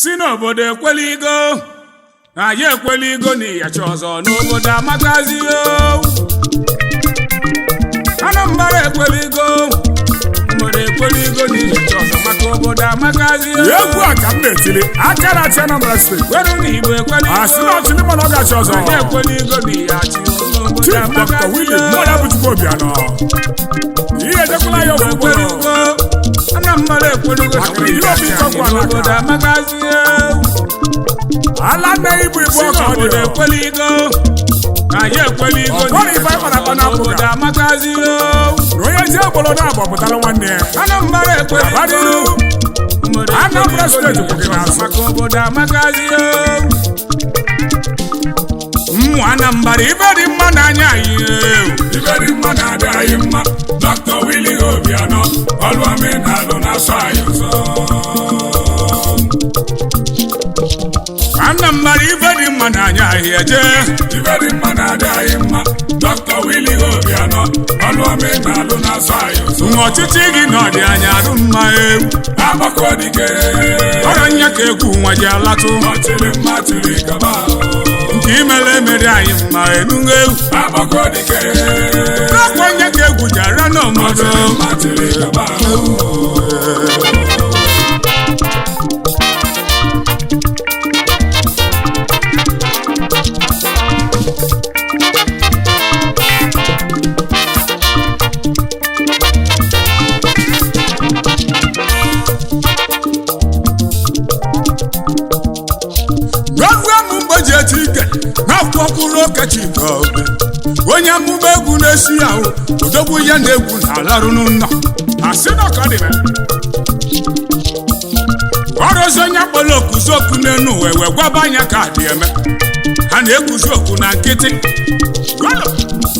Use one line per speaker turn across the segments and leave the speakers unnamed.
si n'obodo ekweligo anyị ekweligo n'iyacha ọzọ n'obodo amakazi Anambra ekweligo obodo ekweligo n'iyacha ọzọ maka obodo amakazi
egwu a ka m na-etiri akara ati Anambra steeti
weru n'Igbo ekweligo
asị na ọchịlị mana ọ gachi ọzọ
anyị ekweligo n'iyacha n'obodo
Chief Dr.
amakazi
Willie mmụọ ya bụ Chukwu Obianọ ihe ejekwala ya
ekweligo Anambra ekweligo n'obodo amakazi
ala nne ibu ibu ọka ọ dị
ekweligo anyị ekweligo
ọkwọrọ ife anyị kpara na
obodo amakazi
na onye ji ogbolo na-agba pụtara nwanne ya
Anambra ekweligo
Anambra steeti kwụ gị n'azụ
maka obodo amakazi mmụ Anambra ibe dị mma n'anya anyị
ibe dị mma na-adị anyị mma Dr. Willie Obianọ ọlụ omenalụ na-asọ anyị ụzọ
Anambra ibe dị mma n'anya anyị eje
ibe dị mma na-adị anyị mma Dr. Willie Obianọ ọlụ omenalụ na-asọ anyị ụzọ
ọchịchị gị na ọdị anya arụ mma ewu
agbakọ dike
ọrọ nya ka egwu nwa ji alatụ
ọchịrị mma chịrị gaba
nke imere emere anyị mma enugo ewu
agbakọ dike
akwa nya ka egwu ji ara n'ọmọdụ
ọchịrị mma chịrị gaba
n'akwụkwọ okechika obe onye amụma egwu na-esi ahụ odogwu ya na egwu na-alarụ n'ụlọ asị na ọka dịbe ọrụzi onye kpọrọ okuzi okwu n'enu uwe wee gwaba anya ka dị eme ha na-ekuzi okwu na nkịtị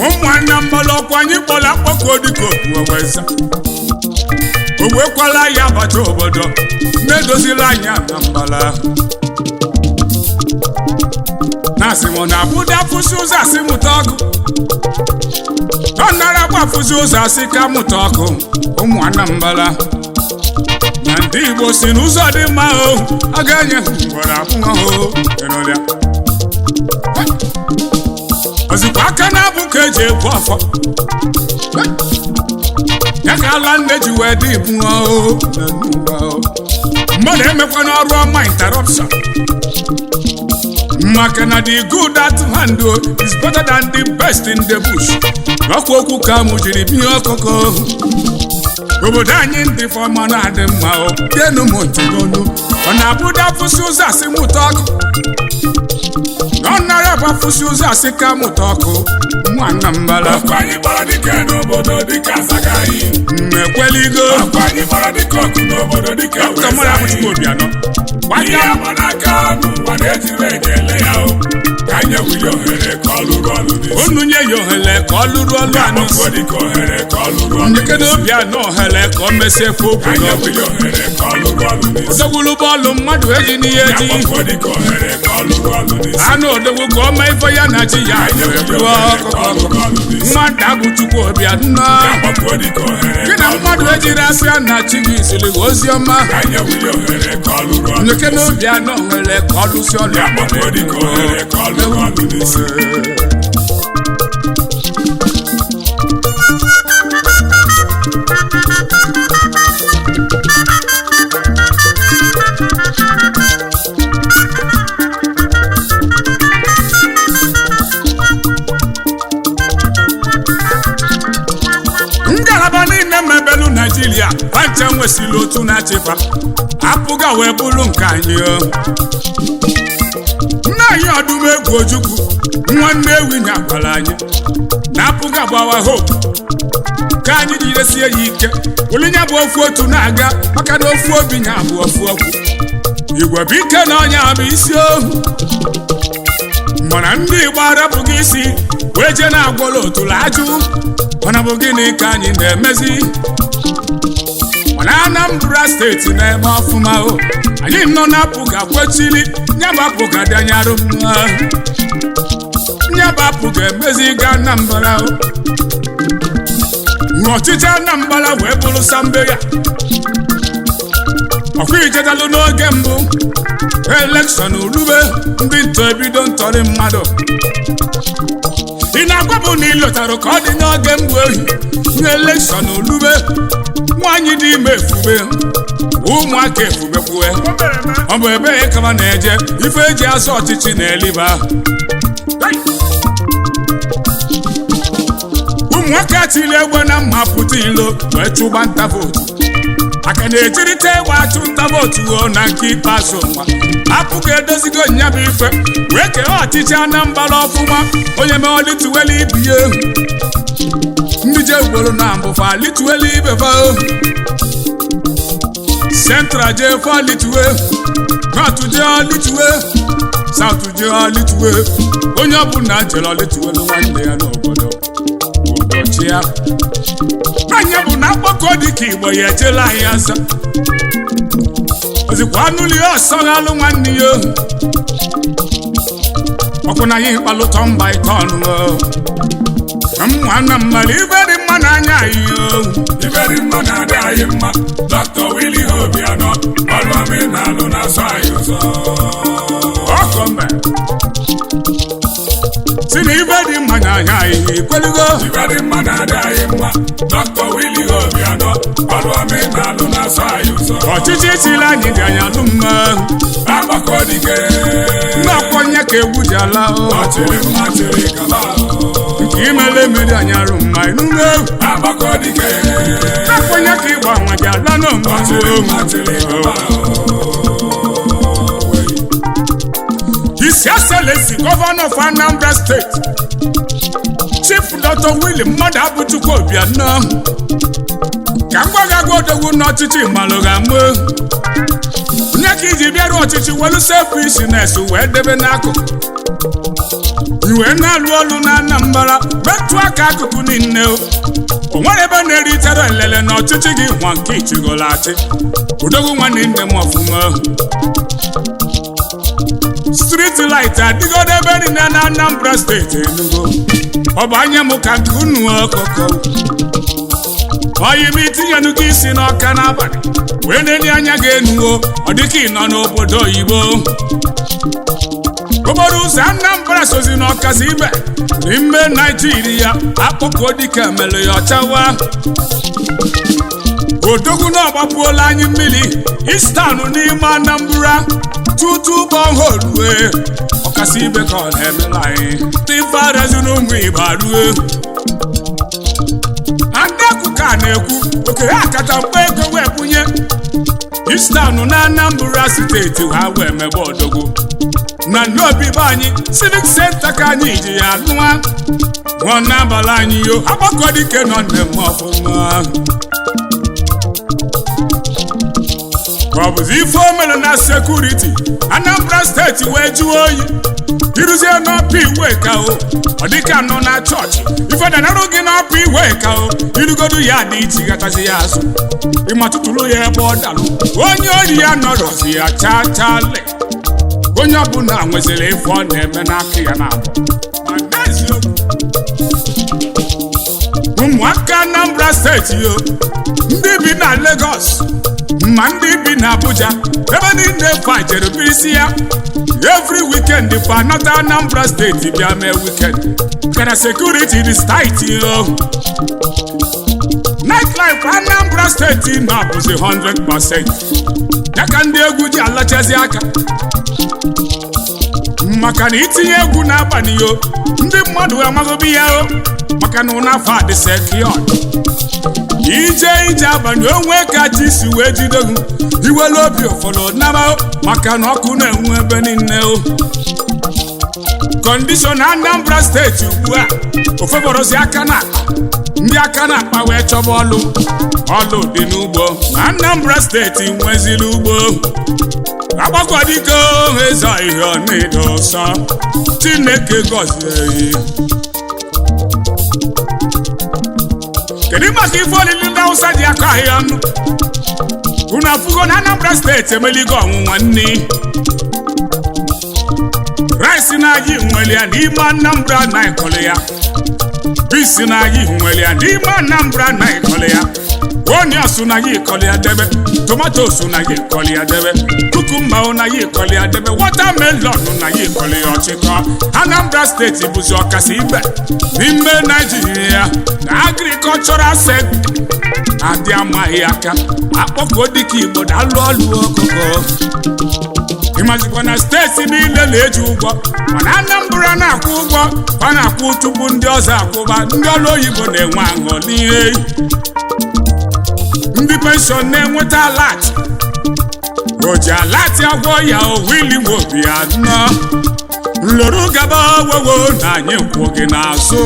ụmụ Anambra ọkwa anyị kpọrọ akpọkọ dịka okwu oweza o wekwala ya agbata obodo na-edozila anya Anambra na-asị m na abụda fụsị ụzọ asị mụta ọkụ ọ nara gbafụzi ụzọ asị ka mụta ọkụ ụmụ Anambra na ndị Igbo si n'ụzọ dị mma ọ ga-enye ngwere abụọ ozikwa aka na-abụ ka eji ebu ọfọ ya ka ala nne ji wee dị ibu mmadụ emekwa n'ọrụ ọma interruption maka na the good at hand is better than the best in the bush ọkwa okwu ka mụ jiri binye ọkụkọ obodo anyị ndị fọma na-adị mma denu m ntị n'onu ọ na-abụda fụsị ụzọ asị mụta ọkụ ọ nara gbafụsị ụzọ asị ka mụta ọkụ nwa Anambra
ọkwa anyị gbara dike n'obodo dịka Asagaghị
ekweligo
ọkwa anyị gbara dike ọkụ n'obodo dịka
Chukwu Obianọ
ihe ama n'aka n'ụwa na-ejiri ekele ya ka anyị nwere ohere ka ọ lụrụ ọlụ n'isi
unu nye ya ohere ka ọ lụrụ ọlụ anụ
dịka ohere ka ọ lụrụ ọlụ
Nkedo Obianọ ohere ka o mesie okwu
ka anyị nwere ohere ka ọ lụrụ ọlụ n'isi
odogwulu bọọlụ mmadụ eji n'ihe eji
dịka ohere ka ọ lụrụ ọlụ n'isi
anụ odogwu ka ọ mee ife ya na chi ya mmadụ abụ Chukwu Obianọ gị na mmadụ ejiri asị ya na chi gị ziri ozi ọma Nkedo Obianọ ohere ka ọ lụsi ọlụ ngalaba niile mebelu Naijiria pancha nwesịrị otu na-achịkwa apụga wee bụrụ nke anyị nna anyị ọdụm egwu Ojukwu nwanne ewi na agbara anyị na-apụga gbawa hope ka anyị jidesie ya ike olinya bụ ofu otu na-aga maka na ofu obi nya bụ ofu okwu Igwe bụ ike na ọnya bụ isi ohu mana ndị Igbo arapụghị isi wee jee na-agwọrọ otulu ajụ mana bụ gịnị ka anyị na-emezi mana Anambra steeti na-eme ọfụma anyị nọ na-apụga kwechili nyabapụ ga dị anya arụ mma nyabapụ ga-emezi ga Anambra ọchịchị Anambra wee bụrụ sambe ya ọkwa ijedalụ n'oge mbụ elekshọn urube ndị ntọ ebido ntọrị mmadụ ị na-agwa bụ na ịlọtarụ ka ọ dị n'oge mbụ ohi n'elekshọn urube nwaanyị dị ime efube ụmụaka efubekwue ọ bụ ebe kama na-eje ife eji azụ ọchịchị na eliba ụmụnwoke atili egbe na mma pụta ilo wee chụgba nta vootu aka na-ejirịta egbe achụ nta vootu na nke ikpeazụ nwa apụghị edozigo nya bụ ife wee kee ọchịchị Anambra ọfụma onye mee olituwelu ibi ya ndị je ugboro na mbụfa lituwelu ibefa Central je fa lituwe North je lituwe South je lituwe onye ọbụla jere lituwelu nwanne ya n'obodo ụbọchị ya anya bụ na mkpọkọ dịka Igbo ya ejela anyị aza ozikwa anụli ọsọghalụ nwanne ya ọkwụ na anyị kpalụtọ mba ite ọnụ nwanna mmadụ ibe dị mma n'anya anyị
ibe dị mma na-adị anyị mma Dr. Willie Obianọ ọrụ omenalụ na-asọ anyị ụzọ
ọkọmbe si na ibe dị mma n'anya anyị ikwelugo
ibe dị mma na-adị anyị mma Dr. Willie Obianọ ọrụ omenalụ na-asọ anyị ụzọ
ọchịchị chiri anyị dị anyị alụ mma
agbakọ dike
na-akwanye ka egwu ji ala
ọchịrị mma chịrị kaba
nke imele emeri anyị arụ mma inugo
agbakọ dike
na-akwanye ka ịgba nwa ji ala n'ọmụmụ His Excellency Governor of Anambra State Chief Dr. Willie Mmadụ Abụchukwu Obianọ ka mgbagagwa odogwu n'ọchịchị malụghamụ onye ka iji bịarụ ọchịchị welu selfishness wee debe n'akụkụ iwe na-alụ ọlụ na Anambra metụ aka akụkụ niile o nwere ebe na-eritere elele na ọchịchị gị nwa nke ichigolachi odogwu nwanne nne m ọfụma street light adịgodo ebe niile na Anambra steeti Enugu ọ bụ anya m ka nke unu ọkụkọ oyi m itinyenụ gị isi n'ọka n'abalị wee na-enye anya gị enuwo ọ dịka ị nọ n'obodo oyibo okporo ụzọ Anambra sozi n'ọkasị ibe n'ime Naijiria akpọkọ dịka mere ya ọchawa odogwu na ọgbapụola anyị mmiri istanụ n'ime Anambra tutu bọnholue ọkasị ibe ka ọ na-emela anyị tifarezi n'ụmụ Igbo arue andekwu ka na-ekwu okere akata mkpa ego wee bunye istanụ na Anambra steeti ha wee mebe odogwu na ndị obibi anyị civic center ka anyị ji ya lụa nwa n'abalị anyị yo agbakọ dike nọ n'eme ọfụma ọ bụzi ife o mere na sekuriti Anambra steeti wee jụọ oyi iruzie n'ọpụ iwe ka ọ dịka nọ na chọọchị ife danarụ gị n'ọpụ iwe ka irugodu ya dị iche gatazi ya azụ ịmatụtụrụ ya ebe ọ dalụ onye oyi ya nọrọzi ya chachale onye ọbụla nweziri ife ọ na-eme n'aka ya na-abụ ụmụaka Anambra steeti yo ndị bi na Lagos ma ndị bi na Abuja ebe niile fajere bụ isi ya every weekend for another Anambra steeti bịa mee weekend kana security dị tight yo nightlife Anambra steeti na-abụzi 100% ya ka ndị egwu ji alachazi aka maka na itinye egwu n'abalị yo ndị mmadụ amaghịbi ya maka na ụna afọ adị secured ije abalị onwe ka chi si wee jidoghu iwelu obi ụfọdụ naba maka na ọkụ na-enwu ebe niile kọndishọn Anambra steeti ugbu a ofeborozi aka na akpa ndị aka na akpa wee chọba ọlụ dị n'ugbo na Anambra steeti nwezili ugbo agbakọ dike eze ihe ọ na-edo nsọ Chineke gọzie kedu maka ife olili ndị Hausa ji aka ahịa ọnụ unu afụgo na Anambra steeti emeligo ọnwụnwa nni rice na-aji nwere ya n'ime Anambra na ịkọlụ ya bisi na-aji nwere ya n'ime Anambra na ịkọlụ ya onions na gị kọli ya debe, tomatoes na gị kọli ya debe, kukumba na gị kọli ya debe, watermelon na gị kọli ya ọchịkọ. Anambra steeti bụzi ọkasị ibe n'ime Nigeria na agricultural sector adị amaghị aka akpọkọ dịka Igbo na-alụ ọlụ ọkụkọ. Ịmazikwa na steeti niile na-eji ụgwọ mana Anambra na-akwụ ụgwọ ọ na-akwụ tupu ndị ọzọ akwụba. Ndị ọrụ oyibo na-enwe aṅụ n'ihe ndị penshọn na-enweta alat o ji alat agwọ ya Willie Obianọ nlụrụ gaba wewo na anyị kwụ gị n'azụ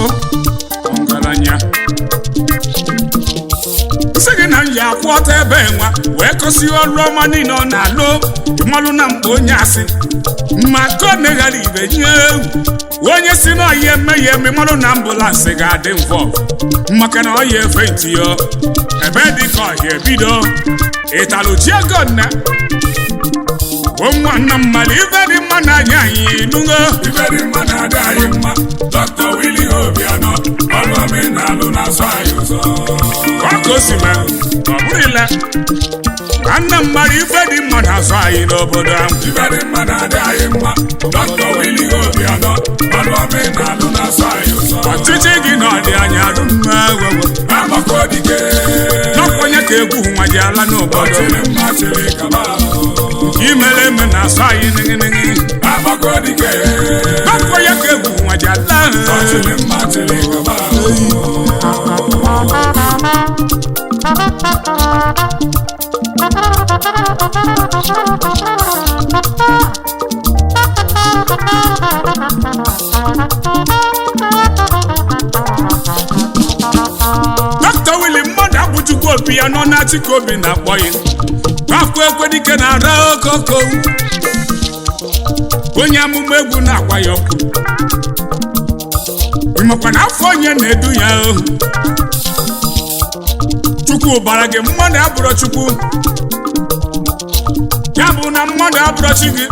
ọgaranya nsị gị na m ya akwụọta ebe nwa wee kọsi ọrụ ọma niile ọ na-alụ ịmalụ na mkpa onye asị maka ọ na-eghara ibe nye onye si na ọya eme ya eme malụ na ambụlansị ga-adị mvọ maka na ọya efe ntị ya ebe dị ka ọhịa ebido ịtalụ ji ego nne nwanna mmadụ ife dị mma na-anya anyị nụgo
ife dị mma na-adị anyị mma. Dr. Willie Obianọ ọrụ omenalụ na-asọ anyị ụzọ
ọkụ si ma ọ bụrụ ile nwanna mmadụ ife dị mma na-asọ anyị n'obodo ahụ.
ife dị mma na-adị anyị mma. Dr. Willie Obianọ ọrụ omenalụ na-asọ anyị ụzọ
ọchịchị gị na ọdị anya arụ mma wewo
agbakọ dike
n'ọkwenye ka egwu nwa ji ala n'obodo
chịrị mma chịrị kaba
imere eme na-asọ anyị nịgịnịgị
agbakọ dike
n'ọkwenye ka egwu nwa ji ala
chịrị mma chịrị kaba
Dr. Willie mmadụ abụchukwu Obianọ na-achị ka obi na-akpọ ya akwa Ekwedike na-ara okoko onye amụma egwu na-agwa ya ọkụ ịmakwa na afọ onye na-edu ya ohu Chukwu bara gị mmadụ abụrụ Chukwu ya bụ na mmadụ abụrụ chi gị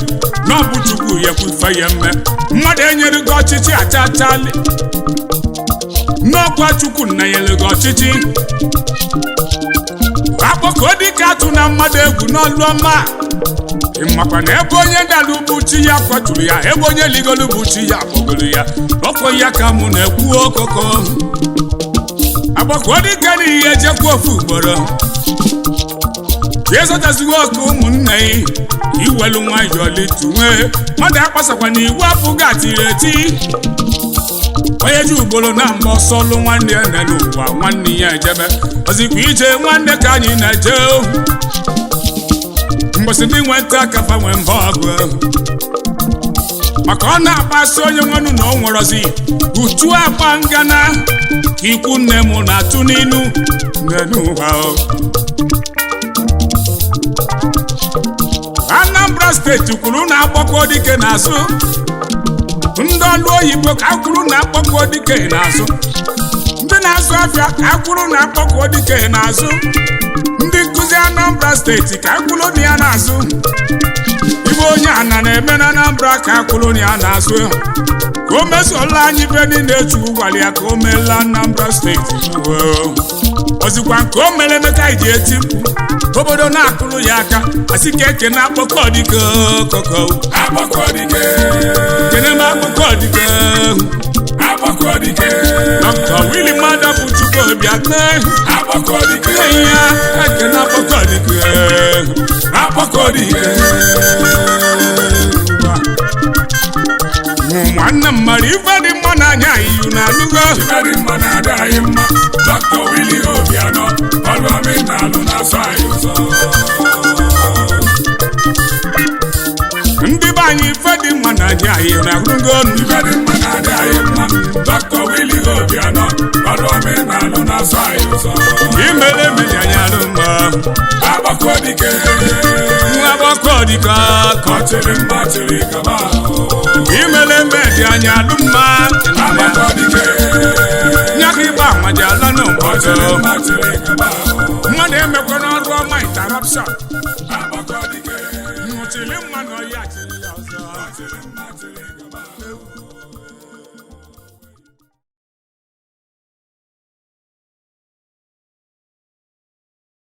na ọ bụ Chukwu ya kwufe ya mme mmadụ enyere gị ọchịchị achachali n'ọkwa Chukwu nna nyere gị ọchịchị akpọkọ dịka atụ na mmadụ egwu n'ọlụ ọma ịmakwa na ebe onye dalụ bụ chi ya kwaturu ya ebe onye ligolu bụ chi ya kpọgoro ya ọkọ ya ka mụ na-ekwu okoko agbakọ dịka n'ihe ejekwa ofu ugboro ka ịzọtazigo ọkụ ụmụnne yi iwelu nwayọọ lituwe mmadụ akpasakwa na iwu apụghị atiri eti onye ji ugboro na mgbe ọsọ ọlụ nwanne ya nene ụwa nwanne ya ejebe ozikwa ije nwanne ka anyị na-eje mgbọsị ndị nweta kafa nwe mbọ ọgụ maka ọ na-akpasị onye nwenụ na ọ nwerozi utu akpa ngana ka ikwu nne m na-atụ n'inu nene ụwa Anambra steeti kwuru na akpọkọ dike n'azụ ndị ọlụ oyibo ka akwụrụ na akpọkọ dike n'azụ ndị na-azụ afịa ka akwụrụ na akpọkọ dike n'azụ ndị nkụzi Anambra steeti ka akwụrụ na ya n'azụ ibe onye ana na-eme na Anambra ka akwụrụ na ya n'azụ ka o mesola anyị be niile Chukwu gwara ya ka o meela Anambra steeti ozikwa nke o mere emeka iji eti mkpu obodo na-akụrụ ya aka asị ka eke na akpọkọ dike koko
agbakọ dike
kene m akpọkọ dike
agbakọ dike
Dr. Willie mmadụ bụ Chukwu Obianọ
agbakọ dike
ya eke na akpọkọ dike
agbakọ dike
nwanne mmadụ ife dị mma n'anya iyu na alụgo
ife dị mma na-adị anyị mma. Dr. Willie Obianọ ọrụ omenalụ na-asọ anyị ụzọ
ndị be anyị ife dị mma n'anya iyu na alụgo
ife dị mma na-adị anyị mma. Dr. Willie Obianọ ọrụ omenalụ na-asọ anyị ụzọ
imere emere anyị alụ mma
agbakọ dike
agbọkọ dike
ọ chịrị mma chịrị kaba
imere emere anyị alụ mma
agbakọ dike
nyaka ịgba amaji ala n'ụbọchị
ọ chịrị mma chịrị kaba
mmadụ emekwa n'ọrụ ọma interruption